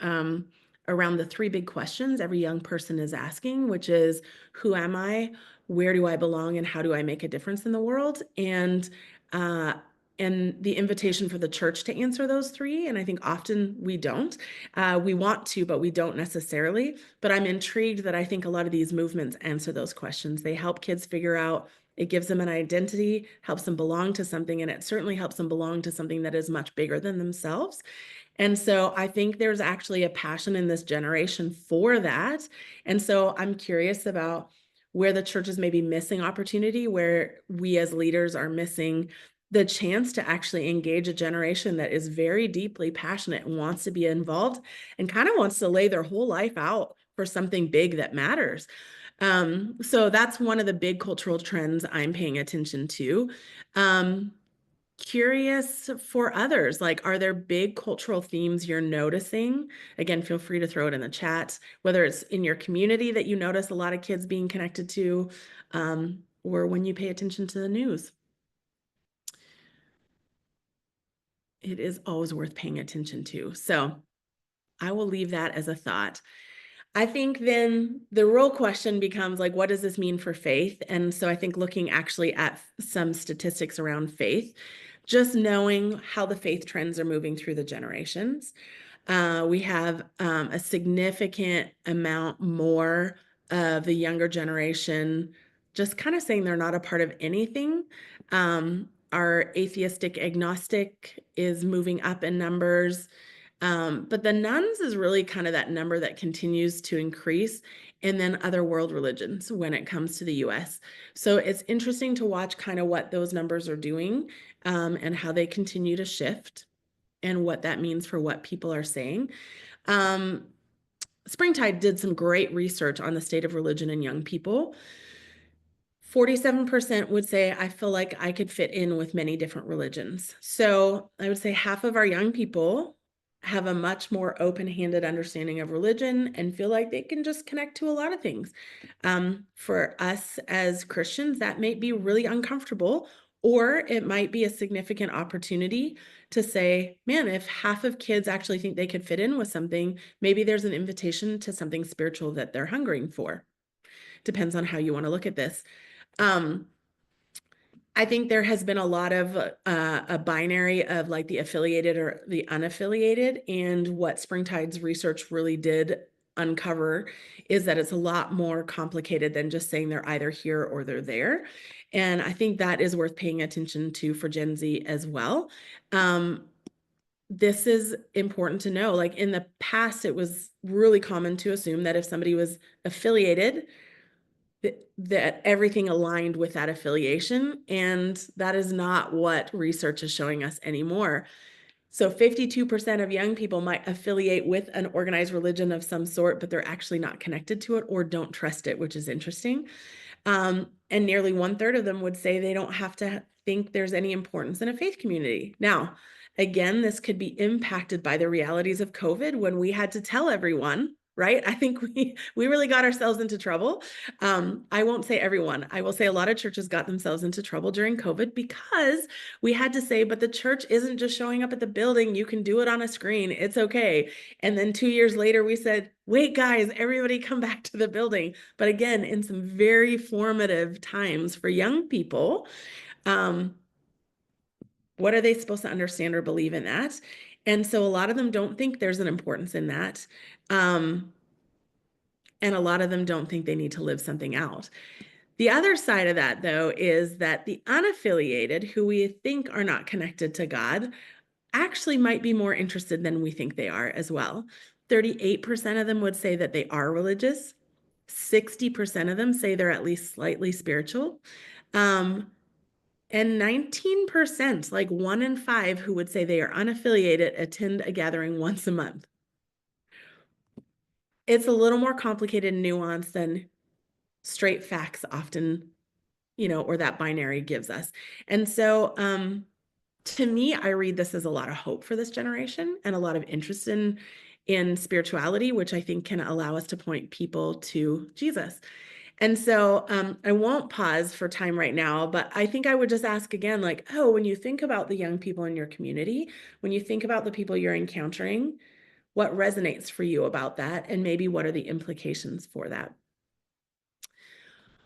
[SPEAKER 2] around the 3 big questions every young person is asking, which is, who am I? Where do I belong? And how do I make a difference in the world? And the invitation for the church to answer those 3. And I think often we don't. We want to, but we don't necessarily. But I'm intrigued that I think a lot of these movements answer those questions. They help kids figure out, it gives them an identity, helps them belong to something, and it certainly helps them belong to something that is much bigger than themselves. And so I think there's actually a passion in this generation for that. And so I'm curious about where the church is maybe missing opportunity, where we as leaders are missing the chance to actually engage a generation that is very deeply passionate and wants to be involved and kind of wants to lay their whole life out for something big that matters. So that's one of the big cultural trends I'm paying attention to. Curious for others, are there big cultural themes you're noticing? Again, feel free to throw it in the chat, whether it's in your community that you notice a lot of kids being connected to, or when you pay attention to the news. It is always worth paying attention to. So I will leave that as a thought. I think then the real question becomes what does this mean for faith? And so I think looking actually at some statistics around faith, just knowing how the faith trends are moving through the generations. We have a significant amount more of the younger generation just kind of saying they're not a part of anything. Our atheistic agnostic is moving up in numbers. But the nuns is really kind of that number that continues to increase, and then other world religions when it comes to the US. So it's interesting to watch kind of what those numbers are doing. and how they continue to shift and what that means for what people are saying. Springtide did some great research on the state of religion in young people. 47% would say, I feel like I could fit in with many different religions. So I would say half of our young people have a much more open-handed understanding of religion and feel like they can just connect to a lot of things. For us as Christians, that may be really uncomfortable, or it might be a significant opportunity to say, man, if half of kids actually think they could fit in with something, maybe there's an invitation to something spiritual that they're hungering for. Depends on how you want to look at this. I think there has been a lot of a binary of like the affiliated or the unaffiliated, and what Springtide's research really did uncover is that it's a lot more complicated than just saying they're either here or they're there. And I think that is worth paying attention to for Gen Z as well. This is important to know. Like in the past, it was really common to assume that if somebody was affiliated, that everything aligned with that affiliation. And that is not what research is showing us anymore. So 52% of young people might affiliate with an organized religion of some sort, but they're actually not connected to it or don't trust it, which is interesting. And nearly 1/3 of them would say they don't have to think there's any importance in a faith community. Now, again, this could be impacted by the realities of COVID when we had to tell everyone, right? I think we really got ourselves into trouble. I won't say everyone. I will say a lot of churches got themselves into trouble during COVID because we had to say, but the church isn't just showing up at the building. You can do it on a screen. It's okay. And then 2 years later, we said, wait, guys, everybody come back to the building. But again, in some very formative times for young people, what are they supposed to understand or believe in that? And so a lot of them don't think there's an importance in that. And a lot of them don't think they need to live something out. The other side of that, though, is that the unaffiliated, who we think are not connected to God, actually might be more interested than we think they are as well. 38% of them would say that they are religious. 60% of them say they're at least slightly spiritual. And 19%, like 1 in 5, who would say they are unaffiliated, attend a gathering once a month. It's a little more complicated and nuanced than straight facts often, or that binary gives us. And so, to me, I read this as a lot of hope for this generation and a lot of interest in spirituality, which I think can allow us to point people to Jesus. And so I won't pause for time right now, but I think I would just ask again, like, when you think about the young people in your community, when you think about the people you're encountering, what resonates for you about that? And maybe what are the implications for that?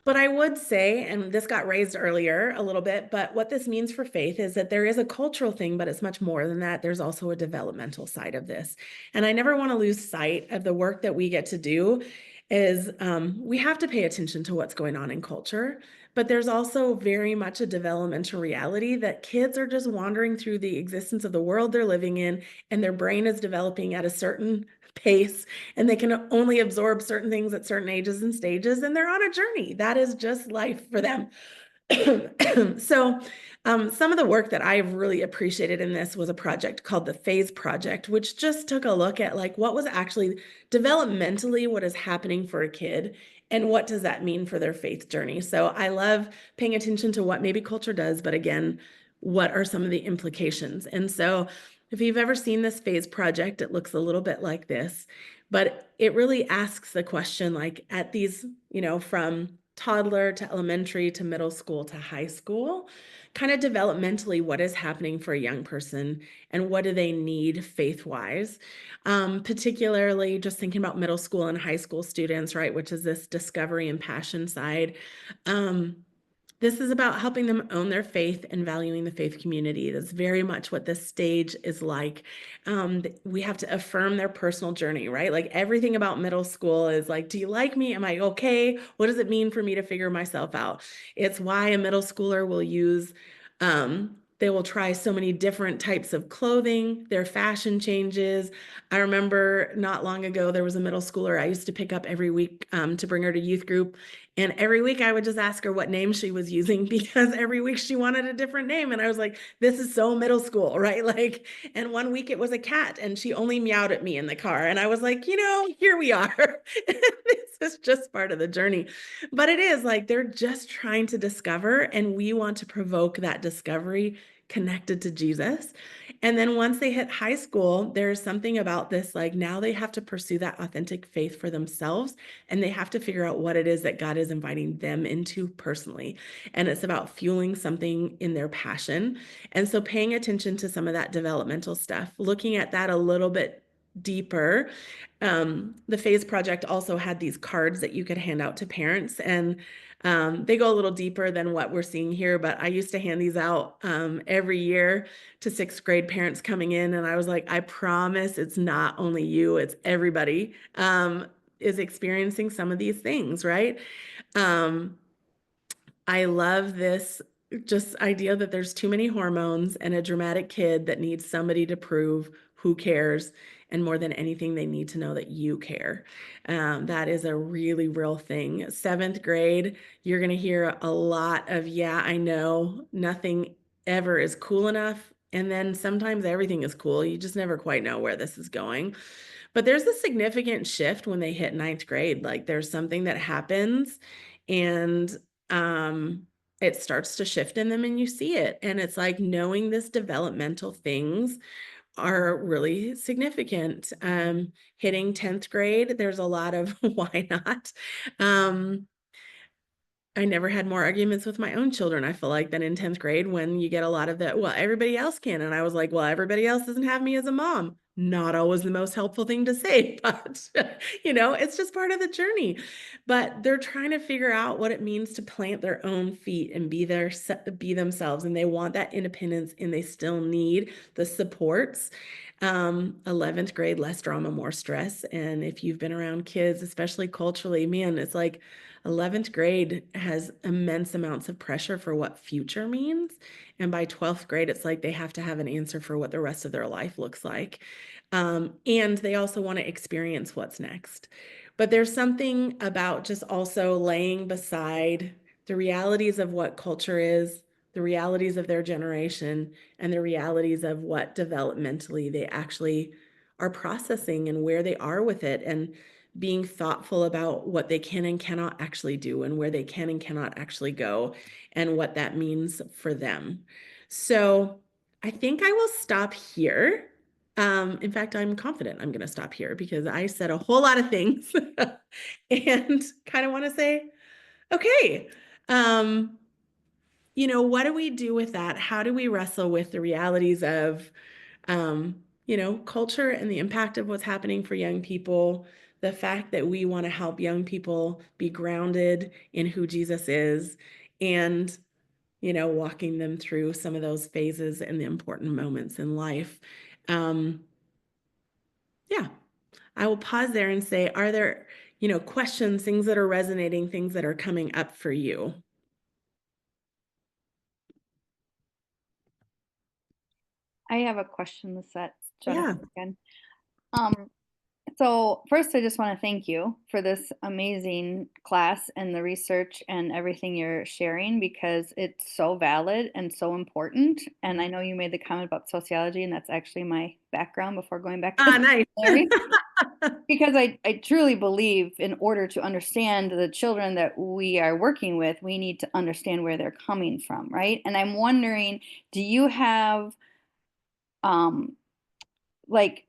[SPEAKER 2] But I would say, and this got raised earlier a little bit, but what this means for faith is that there is a cultural thing, but it's much more than that. There's also a developmental side of this. And I never want to lose sight of the work that we get to do is we have to pay attention to what's going on in culture, but there's also very much a developmental reality that kids are just wandering through the existence of the world they're living in, and their brain is developing at a certain pace, and they can only absorb certain things at certain ages and stages, and they're on a journey. That is just life for them. So some of the work that I've really appreciated in this was a project called the Phase Project, which just took a look at like what was actually developmentally what is happening for a kid and what does that mean for their faith journey. So I love paying attention to what maybe culture does, but again, what are some of the implications? And so if you've ever seen this Phase Project, it looks a little bit like this, but it really asks the question like at these, from toddler to elementary to middle school to high school, kind of developmentally, what is happening for a young person and what do they need faith-wise? Particularly just thinking about middle school and high school students, right, which is this discovery and passion side. This is about helping them own their faith and valuing the faith community. That's very much what this stage is like. We have to affirm their personal journey, right? Like everything about middle school is like, do you like me? Am I okay? What does it mean for me to figure myself out? It's why a middle schooler will use, they will try so many different types of clothing, their fashion changes. I remember not long ago, there was a middle schooler I used to pick up every week to bring her to youth group. And every week I would just ask her what name she was using because every week she wanted a different name. And I was like, this is so middle school, right? Like, and one week it was a cat and she only meowed at me in the car. And I was like, here we are. This is just part of the journey. But it is like they're just trying to discover, and we want to provoke that discovery connected to Jesus. And then once they hit high school, there's something about this, like now they have to pursue that authentic faith for themselves, and they have to figure out what it is that God is inviting them into personally. And it's about fueling something in their passion. And so paying attention to some of that developmental stuff, looking at that a little bit deeper. The Phase Project also had these cards that you could hand out to parents, and they go a little deeper than what we're seeing here, but I used to hand these out every year to 6th grade parents coming in. And I was like, I promise it's not only you, it's everybody is experiencing some of these things, right? I love this just idea that there's too many hormones and a dramatic kid that needs somebody to prove who cares. And more than anything, they need to know that you care. That is a really real thing. 7th grade, you're going to hear a lot of, yeah, I know nothing ever is cool enough. And then sometimes everything is cool. You just never quite know where this is going. But there's a significant shift when they hit 9th grade. Like there's something that happens, and it starts to shift in them, and you see it. And it's like knowing this developmental things are really significant. Hitting 10th grade, there's a lot of why not? I never had more arguments with my own children, I feel like, than in 10th grade, when you get a lot of the, well, everybody else can. And I was like, well, everybody else doesn't have me as a mom. Not always the most helpful thing to say, but it's just part of the journey. But they're trying to figure out what it means to plant their own feet and be themselves. And they want that independence, and they still need the supports. 11th grade, less drama, more stress. And if you've been around kids, especially culturally, man, it's like 11th grade has immense amounts of pressure for what future means. And by 12th grade, it's like they have to have an answer for what the rest of their life looks like. And they also want to experience what's next. But there's something about just also laying beside the realities of what culture is, the realities of their generation, and the realities of what developmentally they actually are processing and where they are with it, and being thoughtful about what they can and cannot actually do, and where they can and cannot actually go, and what that means for them. So I think I will stop here. In fact, I'm confident I'm going to stop here because I said a whole lot of things and kind of want to say, okay, what do we do with that? How do we wrestle with the realities of, culture and the impact of what's happening for young people? The fact that we want to help young people be grounded in who Jesus is, and, walking them through some of those phases and the important moments in life. Yeah, I will pause there and say, are there, questions, things that are resonating, things that are coming up for you?
[SPEAKER 3] I have a question, Lisette.
[SPEAKER 2] Yeah.
[SPEAKER 3] Jennifer again. So first, I just want to thank you for this amazing class and the research and everything you're sharing, because it's so valid and so important. And I know you made the comment about sociology, and that's actually my background before going back to
[SPEAKER 2] Nice.
[SPEAKER 3] because I truly believe in order to understand the children that we are working with, we need to understand where they're coming from, right? And I'm wondering, do you have like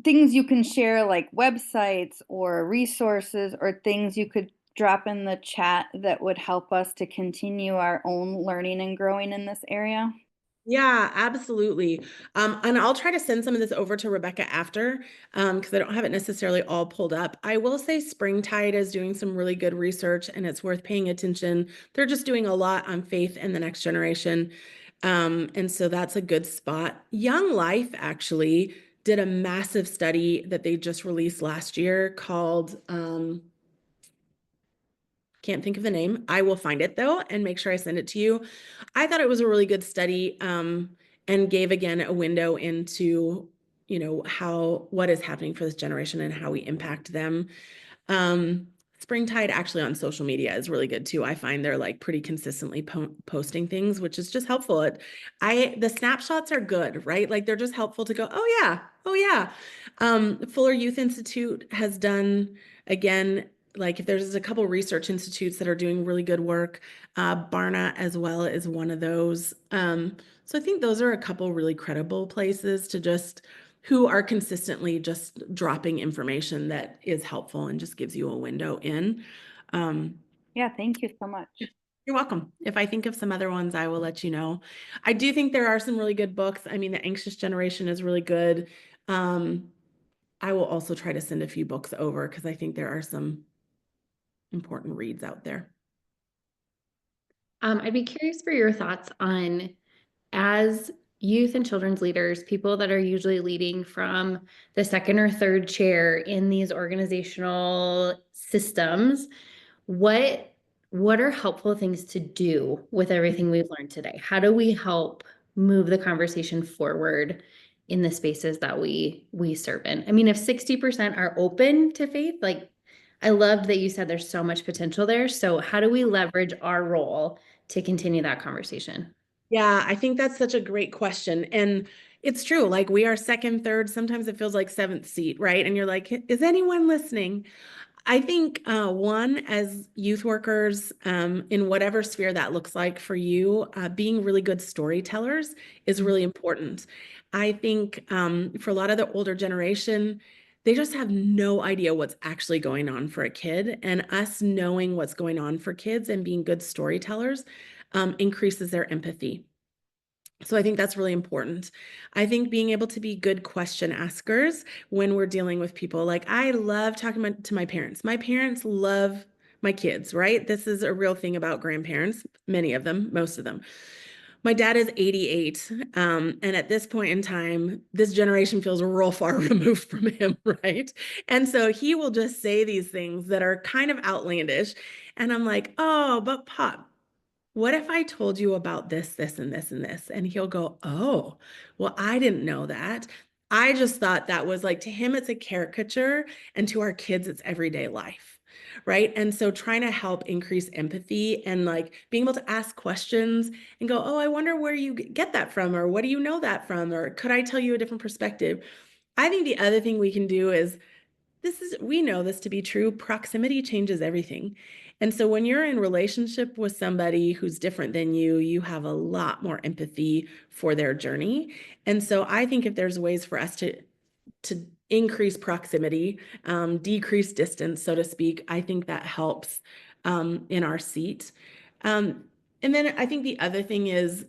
[SPEAKER 3] things you can share, like websites or resources or things you could drop in the chat that would help us to continue our own learning and growing in this area?
[SPEAKER 2] Yeah, absolutely. And I'll try to send some of this over to Rebecca after, because I don't have it necessarily all pulled up. I will say Springtide is doing some really good research, and it's worth paying attention. They're just doing a lot on faith and the next generation. And so that's a good spot. Young Life actually did a massive study that they just released last year called, can't think of the name. I will find it though and make sure I send it to you. I thought it was a really good study, and gave again a window into, what is happening for this generation and how we impact them. Springtide actually on social media is really good too. I find they're like pretty consistently posting things, which is just helpful. The snapshots are good, right? Like they're just helpful to go, oh yeah, oh yeah. Fuller Youth Institute has done, again, like if there's a couple research institutes that are doing really good work, Barna as well is one of those. So I think those are a couple really credible places to just who are consistently just dropping information that is helpful and just gives you a window in.
[SPEAKER 3] Yeah, thank you so much.
[SPEAKER 2] You're welcome. If I think of some other ones, I will let you know. I do think there are some really good books. I mean, The Anxious Generation is really good. I will also try to send a few books over because I think there are some important reads out there.
[SPEAKER 1] I'd be curious for your thoughts on, as youth and children's leaders, people that are usually leading from the second or third chair in these organizational systems, what are helpful things to do with everything we've learned today? How do we help move the conversation forward in the spaces that we serve in? I mean, if 60% are open to faith, like, I loved that you said there's so much potential there. So how do we leverage our role to continue that conversation?
[SPEAKER 2] Yeah, I think that's such a great question. And it's true, like we are second, third, sometimes it feels like seventh seat, right? And you're like, is anyone listening? I think one, as youth workers, in whatever sphere that looks like for you, being really good storytellers is really important. I think for a lot of the older generation, they just have no idea what's actually going on for a kid. And us knowing what's going on for kids and being good storytellers increases their empathy. So I think that's really important. I think being able to be good question askers when we're dealing with people, like I love talking to my parents. My parents love my kids, right? This is a real thing about grandparents, many of them, most of them. My dad is 88. And at this point in time, this generation feels real far removed from him, right? And so he will just say these things that are kind of outlandish. And I'm like, oh, but Pop, what if I told you about this, this, and this, and this? And he'll go, oh, well, I didn't know that. I just thought that was like, to him, it's a caricature, and to our kids, it's everyday life, right? And so trying to help increase empathy and like being able to ask questions and go, oh, I wonder where you get that from, or what do you know that from, or could I tell you a different perspective? I think the other thing we can do is, we know this to be true, proximity changes everything. And so when you're in relationship with somebody who's different than you have a lot more empathy for their journey. And so I think if there's ways for us to increase proximity, decrease distance, so to speak, I think that helps in our seat. And then I think the other thing is,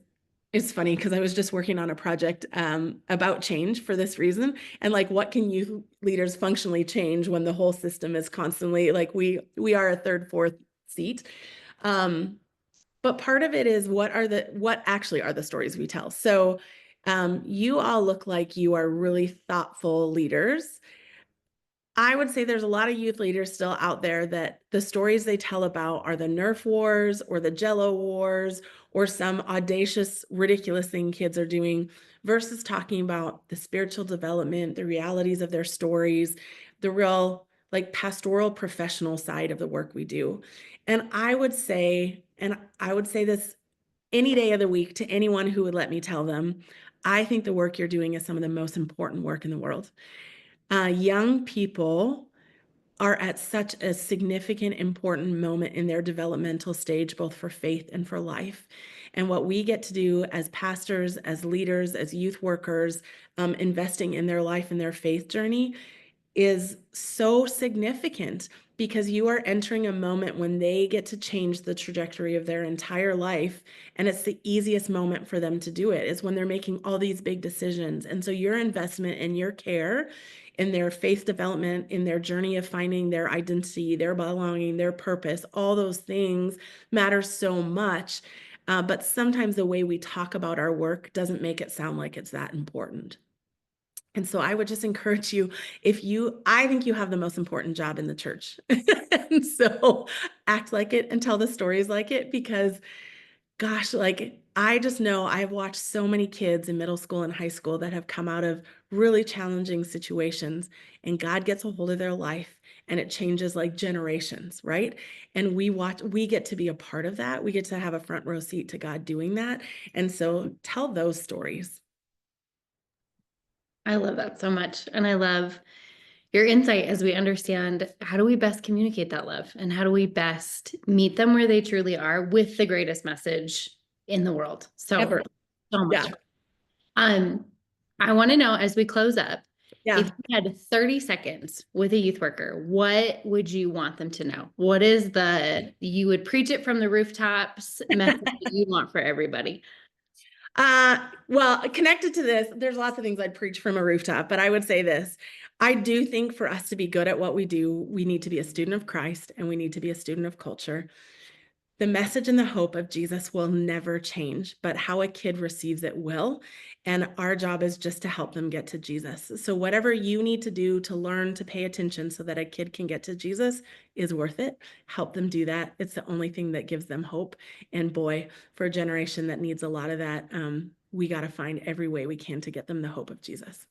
[SPEAKER 2] it's funny because I was just working on a project about change for this reason. And like, what can youth leaders functionally change when the whole system is constantly like, we are a third, fourth seat. But part of it is what actually are the stories we tell. So you all look like you are really thoughtful leaders. I would say there's a lot of youth leaders still out there that the stories they tell about are the Nerf wars or the Jello wars or some audacious, ridiculous thing kids are doing versus talking about the spiritual development, the realities of their stories, the real like pastoral professional side of the work we do. And I would say this any day of the week to anyone who would let me tell them, I think the work you're doing is some of the most important work in the world. Young people are at such a significant, important moment in their developmental stage, both for faith and for life. And what we get to do as pastors, as leaders, as youth workers, investing in their life and their faith journey is so significant because you are entering a moment when they get to change the trajectory of their entire life. And it's the easiest moment for them to do it is when they're making all these big decisions. And so your investment and your care in their faith development, in their journey of finding their identity, their belonging, their purpose, all those things matter so much. But sometimes the way we talk about our work doesn't make it sound like it's that important. And so I would just encourage you, I think you have the most important job in the church. And so act like it and tell the stories like it, because gosh, like I just know I've watched so many kids in middle school and high school that have come out of really challenging situations, and God gets a hold of their life and it changes like generations, right? And we get to be a part of that. We get to have a front row seat to God doing that. And so tell those stories.
[SPEAKER 1] I love that so much. And I love your insight as we understand how do we best communicate that love and how do we best meet them where they truly are with the greatest message in the world. So,
[SPEAKER 2] Ever.
[SPEAKER 1] so much.
[SPEAKER 2] Yeah.
[SPEAKER 1] I want to know as we close up,
[SPEAKER 2] Yeah.
[SPEAKER 1] if you had 30 seconds with a youth worker, what would you want them to know? What is you would preach it from the rooftops message that you want for everybody?
[SPEAKER 2] Well, connected to this, there's lots of things I'd preach from a rooftop, but I would say this. I do think for us to be good at what we do, we need to be a student of Christ and we need to be a student of culture. The message and the hope of Jesus will never change, but how a kid receives it will. And our job is just to help them get to Jesus. So whatever you need to do to learn to pay attention so that a kid can get to Jesus is worth it. Help them do that. It's the only thing that gives them hope. And boy, for a generation that needs a lot of that, we got to find every way we can to get them the hope of Jesus.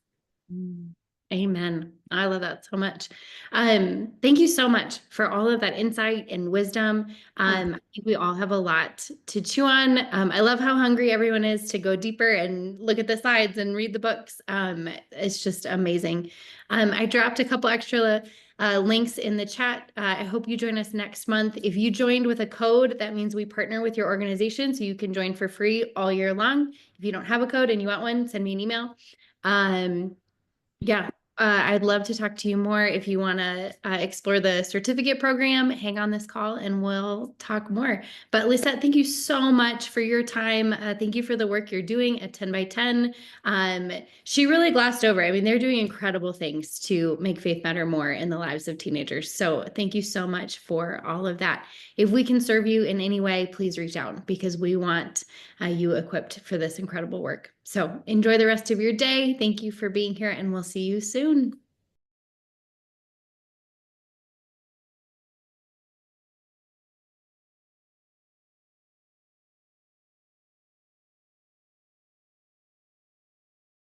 [SPEAKER 1] Amen. I love that so much. Thank you so much for all of that insight and wisdom. I think we all have a lot to chew on. I love how hungry everyone is to go deeper and look at the slides and read the books. It's just amazing. I dropped a couple extra links in the chat. I hope you join us next month. If you joined with a code, that means we partner with your organization, so you can join for free all year long. If you don't have a code and you want one, send me an email. Yeah, I'd love to talk to you more. If you want to explore the certificate program, hang on this call and we'll talk more. But Lisette, thank you so much for your time. Thank you for the work you're doing at 10 by 10. She really glossed over. I mean, they're doing incredible things to make faith matter more in the lives of teenagers. So thank you so much for all of that. If we can serve you in any way, please reach out because we want you equipped for this incredible work. So enjoy the rest of your day. Thank you for being here and we'll see you soon.